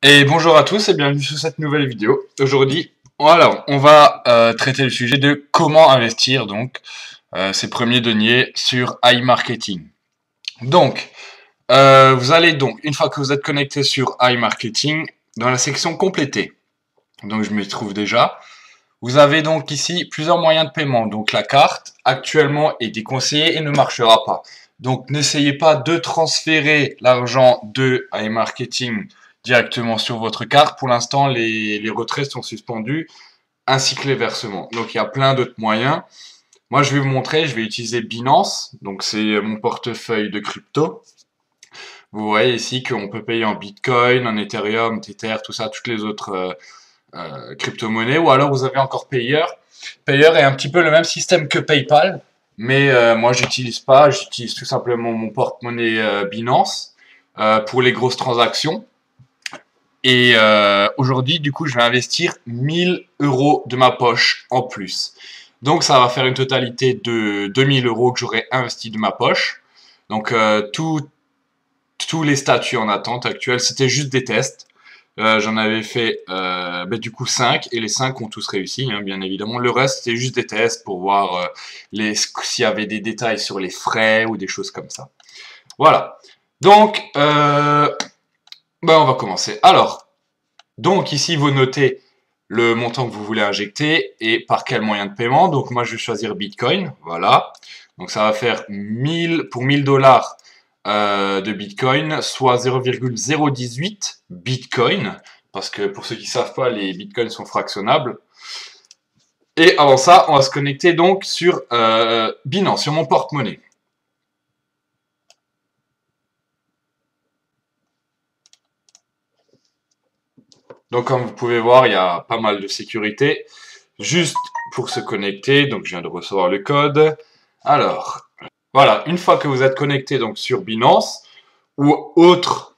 Et bonjour à tous et bienvenue sur cette nouvelle vidéo. Aujourd'hui, voilà, on va traiter le sujet de comment investir donc ses premiers deniers sur iMarketing. Donc, vous allez donc, une fois que vous êtes connecté sur iMarketing, dans la section compléter, donc je m'y trouve déjà, vous avez donc ici plusieurs moyens de paiement. Donc la carte actuellement est déconseillée et ne marchera pas. Donc n'essayez pas de transférer l'argent de iMarketing directement sur votre carte. Pour l'instant, les retraits sont suspendus ainsi que les versements. Donc il y a plein d'autres moyens. Moi, je vais vous montrer, je vais utiliser Binance. Donc c'est mon portefeuille de crypto. Vous voyez ici qu'on peut payer en Bitcoin, en Ethereum, Tether, tout ça, toutes les autres crypto-monnaie, ou alors vous avez encore Payer. Payer est un petit peu le même système que PayPal, mais moi j'utilise pas, j'utilise tout simplement mon porte-monnaie Binance pour les grosses transactions. Et aujourd'hui, du coup, je vais investir 1000 euros de ma poche en plus. Donc ça va faire une totalité de 2000 euros que j'aurai investi de ma poche. Donc tous les statuts en attente actuels, c'était juste des tests. J'en avais fait du coup 5 et les 5 ont tous réussi, hein, bien évidemment. Le reste, c'était juste des tests pour voir s'il y avait des détails sur les frais ou des choses comme ça. Voilà. Donc, on va commencer. Alors, donc ici, vous notez le montant que vous voulez injecter et par quel moyen de paiement. Donc moi, je vais choisir Bitcoin. Voilà. Donc ça va faire 1000 pour 1000 dollars de Bitcoin, soit 0,018 Bitcoin, parce que pour ceux qui ne savent pas, les Bitcoins sont fractionnables. Et avant ça, on va se connecter donc sur Binance, sur mon porte-monnaie. Donc comme vous pouvez voir, il y a pas mal de sécurité. Juste pour se connecter, donc je viens de recevoir le code. Alors, voilà, une fois que vous êtes connecté donc sur Binance ou autre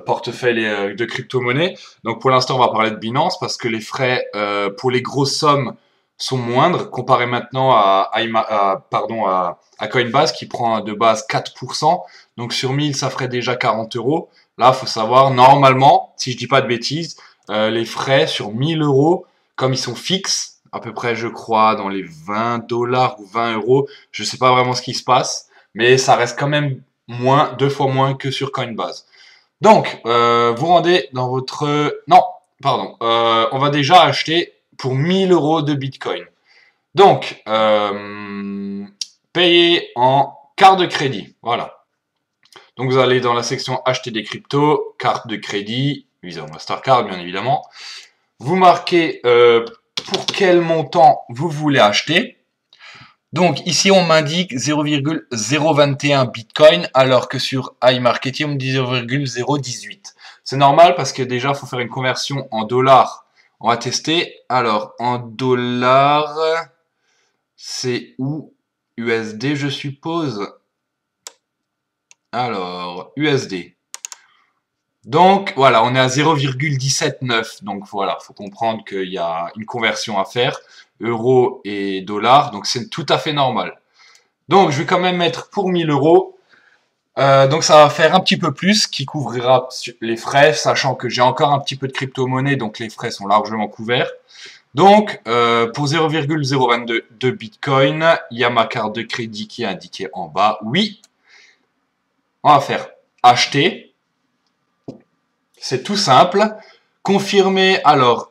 portefeuille de crypto-monnaie. Donc pour l'instant, on va parler de Binance parce que les frais pour les grosses sommes sont moindres comparé maintenant à Coinbase qui prend de base 4%. Donc sur 1000, ça ferait déjà 40 euros. Là, il faut savoir, normalement, si je dis pas de bêtises, les frais sur 1000 euros, comme ils sont fixes, à peu près, je crois, dans les 20 dollars ou 20 euros, je sais pas vraiment ce qui se passe, mais ça reste quand même moins, 2 fois moins que sur Coinbase. Donc, vous rendez dans votre... Non, pardon. On va déjà acheter pour 1000 euros de Bitcoin. Donc, payer en carte de crédit. Voilà. Donc, vous allez dans la section acheter des cryptos, carte de crédit, Visa ou Mastercard, bien évidemment. Vous marquez pour quel montant vous voulez acheter. Donc ici on m'indique 0,021 Bitcoin alors que sur iMarketing on me dit 0,018. C'est normal parce que déjà il faut faire une conversion en dollars. On va tester. Alors en dollars, c'est où? USD je suppose. Alors USD. Donc voilà, on est à 0,179. Donc voilà, faut comprendre qu'il y a une conversion à faire, euros et dollars, donc c'est tout à fait normal. Donc je vais quand même mettre pour 1000 euros. Donc ça va faire un petit peu plus, qui couvrira les frais, sachant que j'ai encore un petit peu de crypto-monnaie, donc les frais sont largement couverts. Donc pour 0,022 de Bitcoin, il y a ma carte de crédit qui est indiquée en bas. Oui, on va faire acheter. C'est tout simple. Confirmer, alors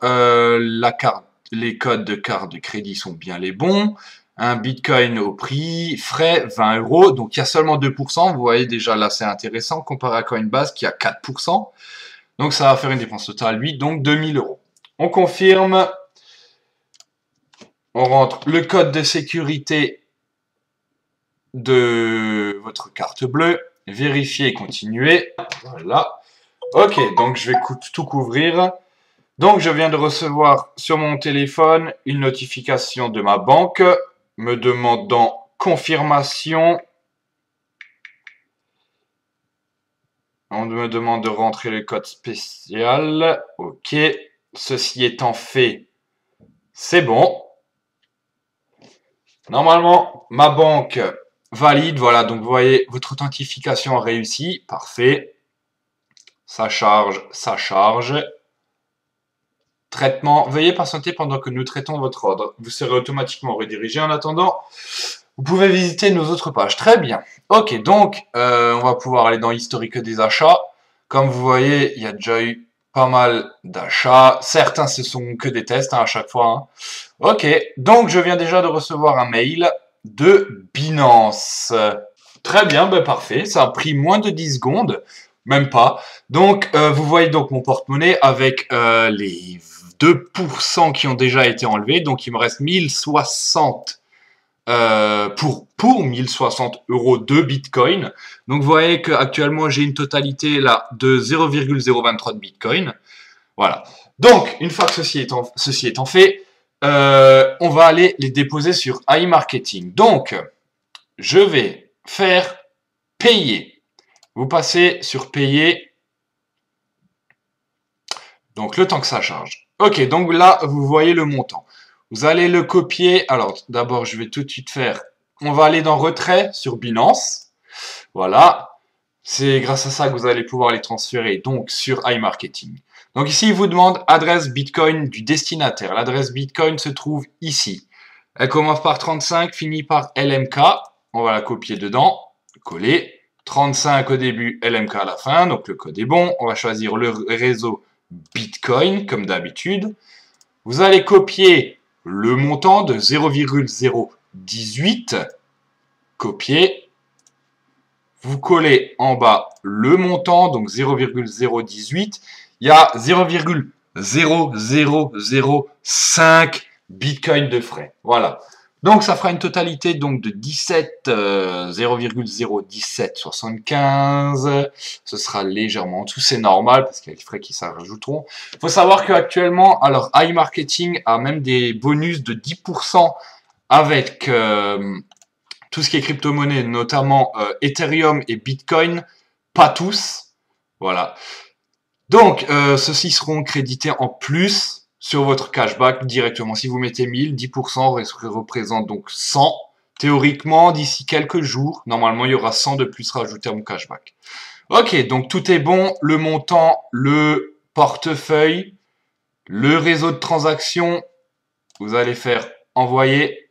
les codes de carte de crédit sont bien les bons. Un Bitcoin au prix, frais 20 euros, donc il y a seulement 2%. Vous voyez déjà là c'est intéressant comparé à Coinbase qui a 4%. Donc ça va faire une dépense totale, lui, donc 2000 euros. On confirme, on rentre le code de sécurité de votre carte bleue, vérifier et continuer. Voilà. Ok, donc je vais tout couvrir. Donc je viens de recevoir sur mon téléphone une notification de ma banque me demandant confirmation. On me demande de rentrer le code spécial. Ok, ceci étant fait, c'est bon. Normalement, ma banque valide. Voilà, donc vous voyez, votre authentification a réussi. Parfait. Ça charge, ça charge. Traitement. Veuillez patienter pendant que nous traitons votre ordre. Vous serez automatiquement redirigé. En attendant, vous pouvez visiter nos autres pages. Très bien. Ok, donc, on va pouvoir aller dans l'historique des achats. Comme vous voyez, il y a déjà eu pas mal d'achats. Certains, ce sont que des tests à chaque fois. Hein. Ok, donc je viens déjà de recevoir un mail de Binance. Très bien, ben parfait. Ça a pris moins de 10 secondes. Même pas. Donc, vous voyez donc mon porte-monnaie avec les 2% qui ont déjà été enlevés. Donc, il me reste 1060 pour 1060 euros de Bitcoin. Donc, vous voyez qu'actuellement, j'ai une totalité là de 0,023 de Bitcoin. Voilà. Donc, une fois que ceci étant fait, on va aller les déposer sur iMarketing. Donc, je vais faire payer. Vous passez sur payer. Donc, le temps que ça charge. Ok, donc là, vous voyez le montant. Vous allez le copier. Alors, d'abord, je vais tout de suite faire. On va aller dans retrait sur Binance. Voilà. C'est grâce à ça que vous allez pouvoir les transférer donc sur iMarketing. Donc ici, il vous demande adresse Bitcoin du destinataire. L'adresse Bitcoin se trouve ici. Elle commence par 35, finit par LMK. On va la copier dedans, coller. 35 au début, LMK à la fin, donc le code est bon. On va choisir le réseau Bitcoin, comme d'habitude. Vous allez copier le montant de 0,018. Copier. Vous collez en bas le montant, donc 0,018. Il y a 0,0005 Bitcoin de frais. Voilà. Donc, ça fera une totalité donc de 0,01775. Ce sera légèrement en dessous. C'est normal parce qu'il y a les frais qui s'en rajouteront. Il faut savoir qu'actuellement, alors, iMarketing a même des bonus de 10% avec tout ce qui est crypto-monnaie, notamment Ethereum et Bitcoin. Pas tous. Voilà. Donc, ceux-ci seront crédités en plus sur votre cashback directement. Si vous mettez 1000, 10% représente donc 100. Théoriquement, d'ici quelques jours, normalement, il y aura 100 de plus rajoutés à mon cashback. Ok, donc tout est bon. Le montant, le portefeuille, le réseau de transactions. Vous allez faire envoyer.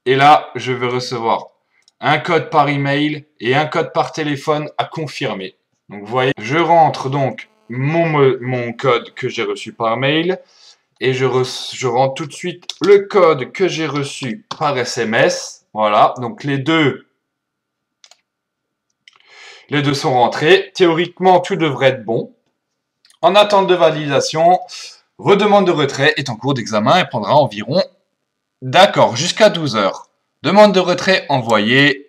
Et là, je vais recevoir un code par email et un code par téléphone à confirmer. Donc, vous voyez, je rentre donc mon code que j'ai reçu par mail et je rentre tout de suite le code que j'ai reçu par SMS. Voilà, donc les deux sont rentrés. Théoriquement, tout devrait être bon. En attente de validation, redemande de retrait est en cours d'examen et prendra environ, d'accord, jusqu'à 12 heures. Demande de retrait envoyée.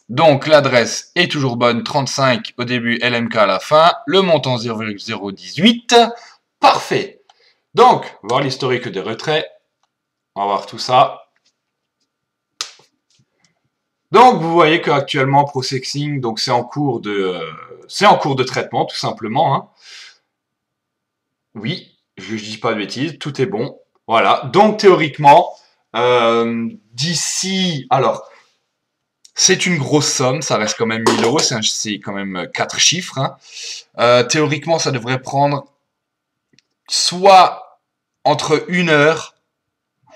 Donc, l'adresse est toujours bonne, 35 au début, LMK à la fin. Le montant 0,018. Parfait. Donc, voir l'historique des retraits. On va voir tout ça. Donc, vous voyez qu'actuellement, Processing, donc c'est en cours de traitement, tout simplement. Hein. Oui, je ne dis pas de bêtises, tout est bon. Voilà. Donc, théoriquement, d'ici, alors, c'est une grosse somme, ça reste quand même 1000 euros, c'est quand même 4 chiffres. Hein. Théoriquement, ça devrait prendre soit entre 1 heure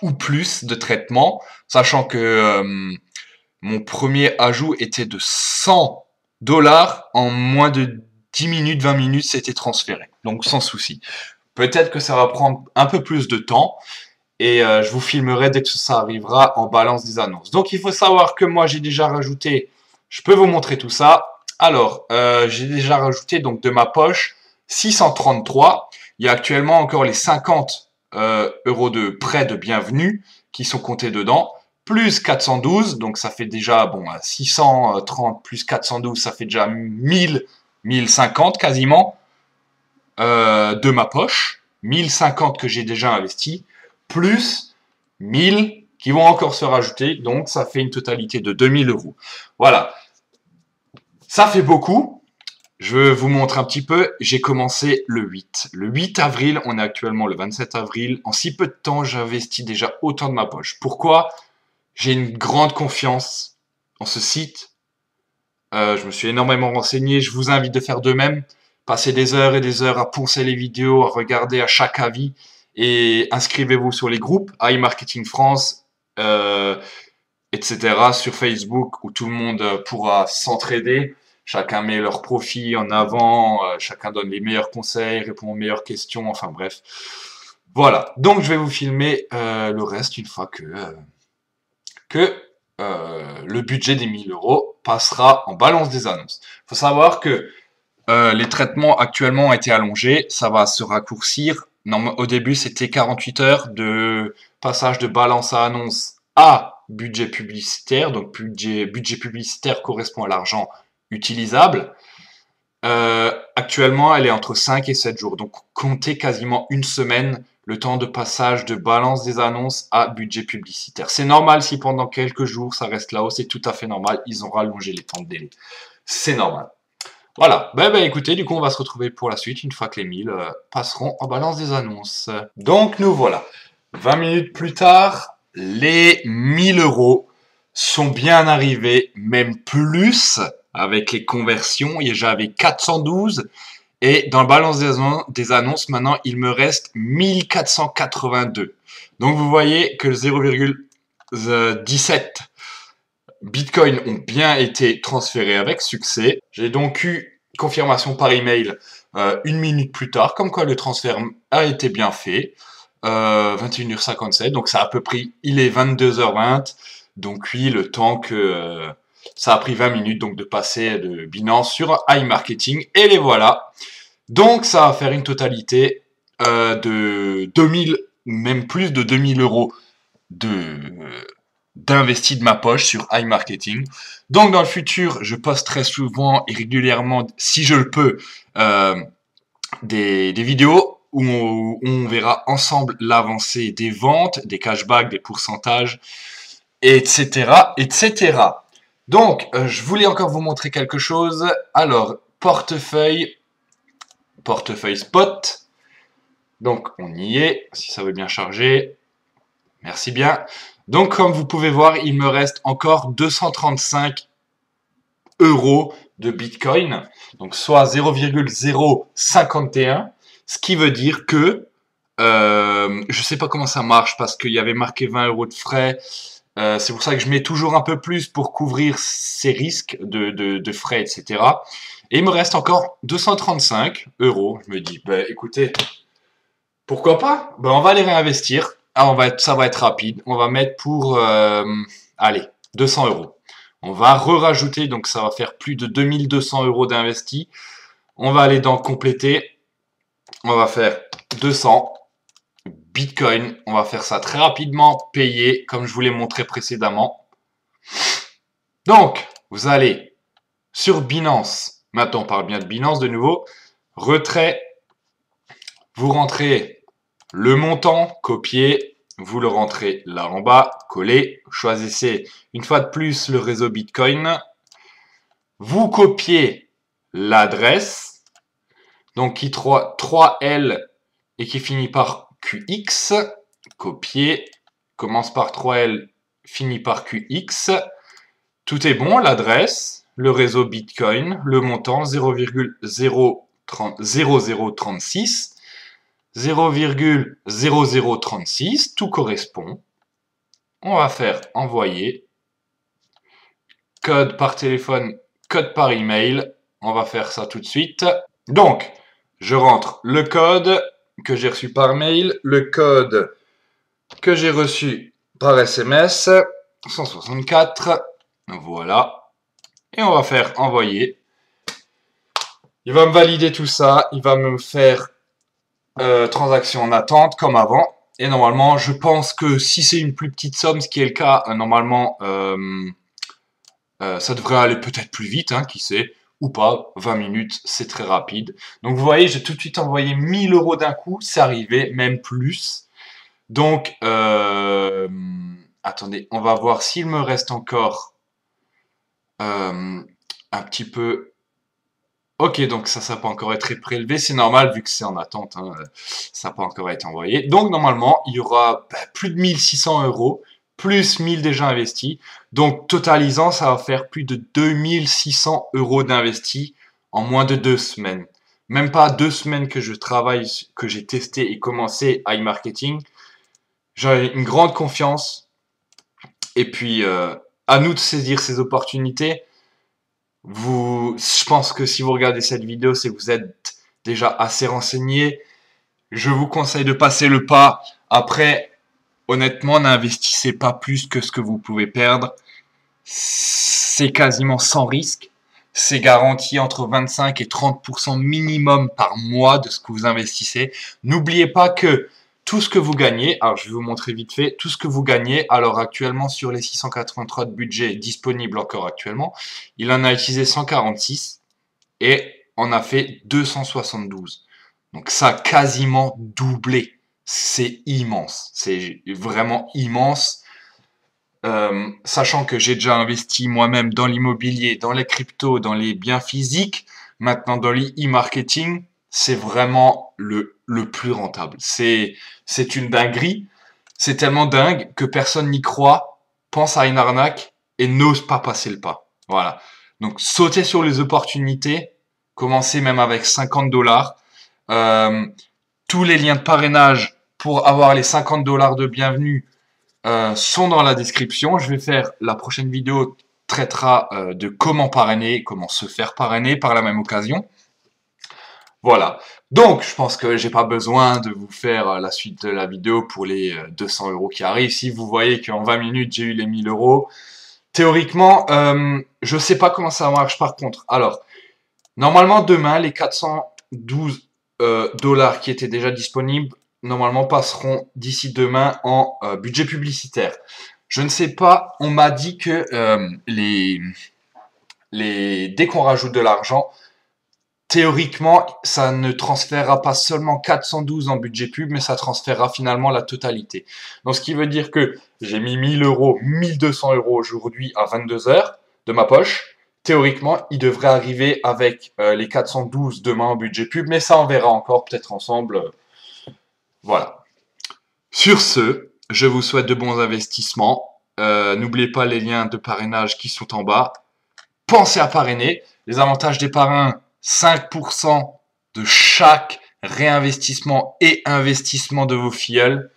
ou plus de traitement, sachant que mon premier ajout était de 100 $. En moins de 10 minutes, 20 minutes, c'était transféré. Donc, sans souci. Peut-être que ça va prendre un peu plus de temps. Et je vous filmerai dès que ça arrivera en balance des annonces. Donc, il faut savoir que moi, j'ai déjà rajouté, je peux vous montrer tout ça. Alors, j'ai déjà rajouté donc de ma poche 633. Il y a actuellement encore les 50 euros de prêt de bienvenue qui sont comptés dedans. Plus 412, donc ça fait déjà, bon, 630 plus 412, ça fait déjà 1050 quasiment de ma poche. 1050 que j'ai déjà investi. Plus 1000 qui vont encore se rajouter. Donc, ça fait une totalité de 2000 euros. Voilà. Ça fait beaucoup. Je vous montre un petit peu. J'ai commencé le 8. Le 8 avril, on est actuellement le 27 avril. En si peu de temps, j'investis déjà autant de ma poche. Pourquoi? J'ai une grande confiance en ce site. Je me suis énormément renseigné. Je vous invite de faire de même. passez des heures et des heures à poncer les vidéos, à regarder à chaque avis et inscrivez-vous sur les groupes iMarketing France, etc. sur Facebook où tout le monde pourra s'entraider. Chacun met leur profit en avant, chacun donne les meilleurs conseils, répond aux meilleures questions, enfin bref. Voilà, donc je vais vous filmer le reste une fois que le budget des 1000 € passera en balance des annonces. Il faut savoir que les traitements actuellement ont été allongés, ça va se raccourcir. Non, au début, c'était 48 heures de passage de balance à annonce à budget publicitaire. Donc, budget publicitaire correspond à l'argent utilisable. Actuellement, elle est entre 5 et 7 jours. Donc, comptez quasiment une semaine le temps de passage de balance des annonces à budget publicitaire. C'est normal si pendant quelques jours, ça reste là-haut. C'est tout à fait normal. Ils ont rallongé les temps de délai. C'est normal. Voilà, écoutez, du coup on va se retrouver pour la suite une fois que les 1000 passeront en balance des annonces. Donc nous voilà, 20 minutes plus tard, les 1000 € sont bien arrivés, même plus, avec les conversions, j'avais 412, et dans le balance des annonces, maintenant il me reste 1482. Donc vous voyez que le 0,17 Bitcoin ont bien été transférés avec succès. J'ai donc eu confirmation par email une minute plus tard, comme quoi le transfert a été bien fait. 21h57, donc ça a à peu près, il est 22h20, donc oui, le temps que ça a pris 20 minutes donc de passer de Binance sur iMarketing, et les voilà. Donc ça va faire une totalité de 2000, même plus de 2000 € d'investi de ma poche sur iMarketing. Donc dans le futur, je poste très souvent et régulièrement, si je le peux, des vidéos où on verra ensemble l'avancée des ventes, des cashbacks, des pourcentages, etc. etc. Donc, je voulais encore vous montrer quelque chose. Alors, portefeuille spot. Donc, on y est, si ça veut bien charger. Merci bien. Donc, comme vous pouvez voir, il me reste encore 235 € de Bitcoin, donc soit 0,051, ce qui veut dire que je sais pas comment ça marche parce qu'il y avait marqué 20 € de frais. C'est pour ça que je mets toujours un peu plus pour couvrir ces risques de frais, etc. Et il me reste encore 235 €. Je me dis, écoutez, pourquoi pas? On va les réinvestir. Ça va être rapide. On va mettre pour, allez, 200 €. On va rajouter, donc ça va faire plus de 2200 € d'investi. On va aller dans compléter. On va faire 200 Bitcoin. On va faire ça très rapidement, payer, comme je vous l'ai montré précédemment. Donc, vous allez sur Binance. Maintenant, on parle bien de Binance de nouveau. Retrait. Vous rentrez le montant, copier, vous le rentrez là en bas, coller, choisissez une fois de plus le réseau Bitcoin, vous copiez l'adresse, donc qui 3L et qui finit par QX, copier, commence par 3L, finit par QX, tout est bon, l'adresse, le réseau Bitcoin, le montant 0,0036, 0,0036, tout correspond. On va faire envoyer. Code par téléphone, code par email. On va faire ça tout de suite. Donc, je rentre le code que j'ai reçu par mail, le code que j'ai reçu par SMS, 164. Voilà. Et on va faire envoyer. Il va me valider tout ça. Il va me faire transaction en attente comme avant, et normalement je pense que si c'est une plus petite somme, ce qui est le cas, normalement ça devrait aller peut-être plus vite, hein, qui sait, ou pas. 20 minutes, c'est très rapide. Donc vous voyez, j'ai tout de suite envoyé 1000 € d'un coup, c'est arrivé, même plus. Donc attendez, on va voir s'il me reste encore un petit peu. Ok, donc ça n'a pas encore été prélevé, c'est normal vu que c'est en attente, hein, ça n'a pas encore été envoyé. Donc normalement, il y aura plus de 1600 €, plus 1000 déjà investis. Donc totalisant, ça va faire plus de 2600 € d'investis en moins de 2 semaines. même pas 2 semaines que je travaille, que j'ai testé et commencé iMarketing, j'ai une grande confiance. Et puis, à nous de saisir ces opportunités. Je pense que si vous regardez cette vidéo, c'est que vous êtes déjà assez renseigné. Je vous conseille de passer le pas. Après, honnêtement, n'investissez pas plus que ce que vous pouvez perdre. C'est quasiment sans risque. C'est garanti entre 25 et 30% minimum par mois de ce que vous investissez. N'oubliez pas que tout ce que vous gagnez, alors je vais vous montrer vite fait, tout ce que vous gagnez, alors actuellement sur les 683 de budget disponibles encore actuellement, il en a utilisé 146 et en a fait 272. Donc ça a quasiment doublé. C'est immense. C'est vraiment immense. Sachant que j'ai déjà investi moi-même dans l'immobilier, dans les cryptos, dans les biens physiques, maintenant dans l'e-marketing, c'est vraiment le plus rentable. C'est une dinguerie. C'est tellement dingue que personne n'y croit, pense à une arnaque et n'ose pas passer le pas. Voilà. Donc sautez sur les opportunités, commencez même avec 50 $. Tous les liens de parrainage pour avoir les 50 $ de bienvenue sont dans la description. Je vais faire la prochaine vidéo traitera de comment parrainer, comment se faire parrainer par la même occasion. Voilà. Donc, je pense que j'ai pas besoin de vous faire la suite de la vidéo pour les 200 € qui arrivent. Si vous voyez qu'en 20 minutes, j'ai eu les 1000 €, théoriquement, je sais pas comment ça marche par contre. Alors, normalement, demain, les 412 $ qui étaient déjà disponibles, normalement, passeront d'ici demain en budget publicitaire. Je ne sais pas, on m'a dit que dès qu'on rajoute de l'argent, théoriquement, ça ne transférera pas seulement 412 en budget pub, mais ça transférera finalement la totalité. Donc, ce qui veut dire que j'ai mis 1000 €, 1200 € aujourd'hui à 22 h de ma poche. Théoriquement, il devrait arriver avec les 412 demain en budget pub, mais ça, on verra encore peut-être ensemble. Voilà. Sur ce, je vous souhaite de bons investissements. N'oubliez pas les liens de parrainage qui sont en bas. Pensez à parrainer. Les avantages des parrains, 5% de chaque réinvestissement et investissement de vos filleuls.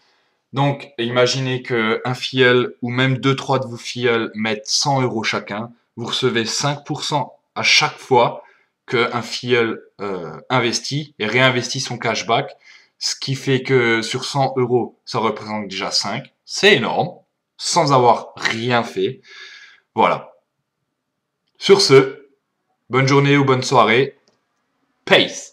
Donc, imaginez qu'un filleul ou même 2-3 de vos filleuls mettent 100 € chacun. Vous recevez 5% à chaque fois qu'un filleul investit et réinvestit son cashback. Ce qui fait que sur 100 €, ça représente déjà 5. C'est énorme, sans avoir rien fait. Voilà. Sur ce, bonne journée ou bonne soirée. Peace.